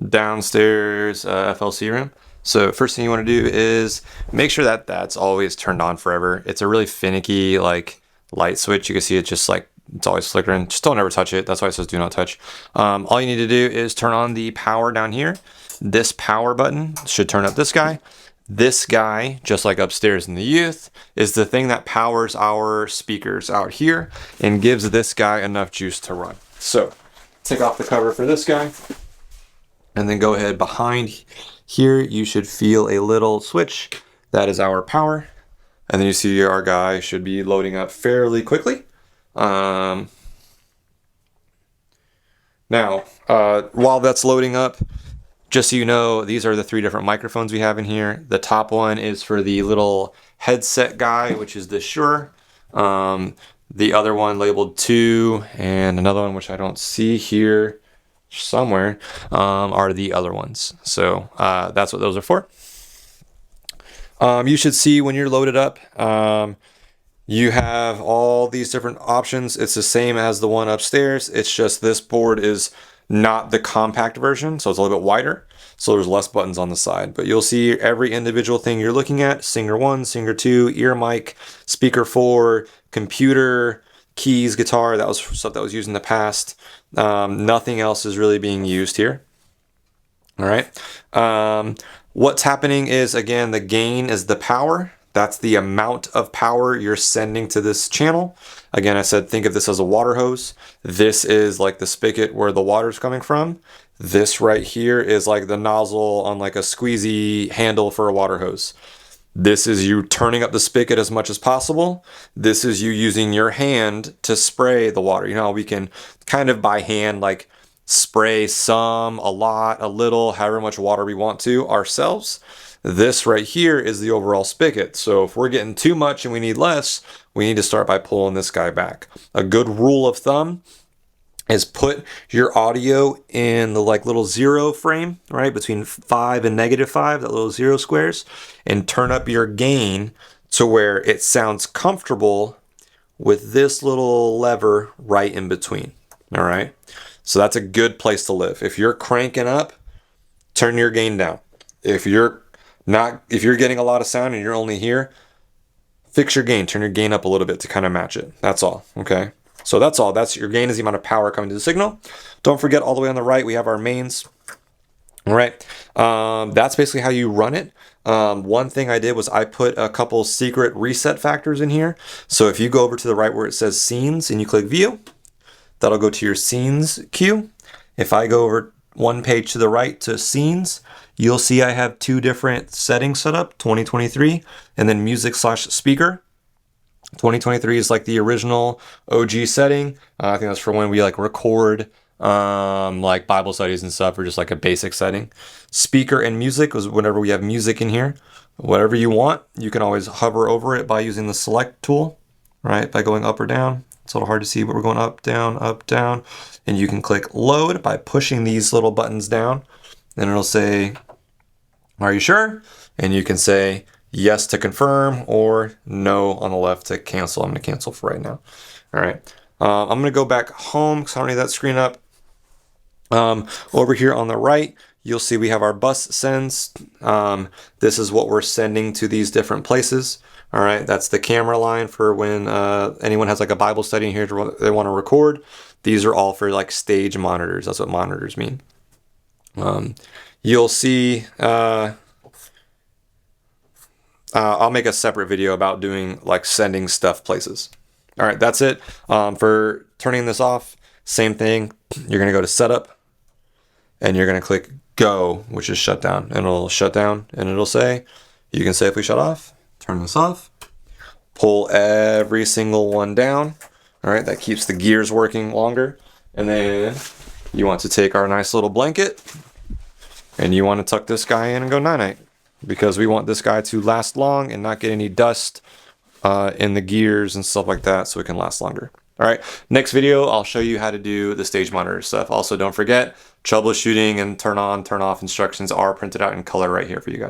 downstairs FLC room. So first thing you want to do is make sure that that's always turned on forever. It's a really finicky like light switch. You can see it just like it's always flickering. Just don't ever touch it. That's why it says do not touch. All you need to do is turn on the power down here. This power button should turn up this guy. This guy, just like upstairs in the youth, is the thing that powers our speakers out here and gives this guy enough juice to run. So take off the cover for this guy and then go ahead behind here. You should feel a little switch. That is our power. And then you see our guy should be loading up fairly quickly. Now, while that's loading up, just so you know, these are the 3 different microphones we have in here. The top one is for the little headset guy, which is the Shure. The other one labeled 2 and another one, which I don't see here somewhere, are the other ones. So that's what those are for. You should see when you're loaded up, you have all these different options. It's the same as the one upstairs. It's just this board is not the compact version, so it's a little bit wider. So there's less buttons on the side. But you'll see every individual thing you're looking at: Singer 1, Singer 2, ear mic, speaker 4, computer, keys, guitar. That was stuff that was used in the past. Nothing else is really being used here. All right. What's happening is, again, the gain is the power. That's the amount of power you're sending to this channel. Again, I said think of this as a water hose. This is like the spigot where the water's coming from. This right here is like the nozzle on like a squeezy handle for a water hose. This is you turning up the spigot as much as possible. This is you using your hand to spray the water. You know, we can kind of by hand like spray some, a lot, a little, however much water we want to ourselves. This right here is the overall spigot. So if we're getting too much and we need less, we need to start by pulling this guy back. A good rule of thumb is put your audio in the like little 0 frame, right? Between 5 and -5, that little 0 squares, and turn up your gain to where it sounds comfortable with this little lever right in between. All right. So that's a good place to live. If you're cranking up, turn your gain down. If you're getting a lot of sound and you're only here, fix your gain, turn your gain up a little bit to kind of match it. That's all, okay? So that's all. That's your gain is the amount of power coming to the signal. Don't forget, all the way on the right, we have our mains. All right, that's basically how you run it. One thing I did was I put a couple secret reset factors in here. So if you go over to the right where it says scenes and you click view, that'll go to your scenes queue. If I go over one page to the right to scenes, you'll see I have 2 different settings set up, 2023 and then music/speaker. 2023 is like the original OG setting. I think that's for when we like record like Bible studies and stuff, or just like a basic setting. Speaker and music was whenever we have music in here. Whatever you want, you can always hover over it by using the select tool, right? By going up or down. It's a little hard to see, but we're going up, down. And you can click load by pushing these little buttons down. And it'll say, are you sure? And you can say yes to confirm or no on the left to cancel. I'm going to cancel for right now. All right. I'm going to go back home because I don't need that screen up. Over here on the right, you'll see we have our bus sends. This is what we're sending to these different places. All right, that's the camera line for when anyone has like a Bible study in here they want to record. These are all for like stage monitors. That's what monitors mean. You'll see, I'll make a separate video about doing like sending stuff places. All right, that's it. For turning this off, same thing. You're gonna go to setup and you're gonna click go, which is shut down, and it'll shut down and it'll say, you can safely shut off. Turn this off, pull every single one down. All right, that keeps the gears working longer. And then you want to take our nice little blanket and you want to tuck this guy in and go night-night, because we want this guy to last long and not get any dust in the gears and stuff like that, so it can last longer. All right, next video, I'll show you how to do the stage monitor stuff. Also, don't forget, troubleshooting and turn on, turn off instructions are printed out in color right here for you guys.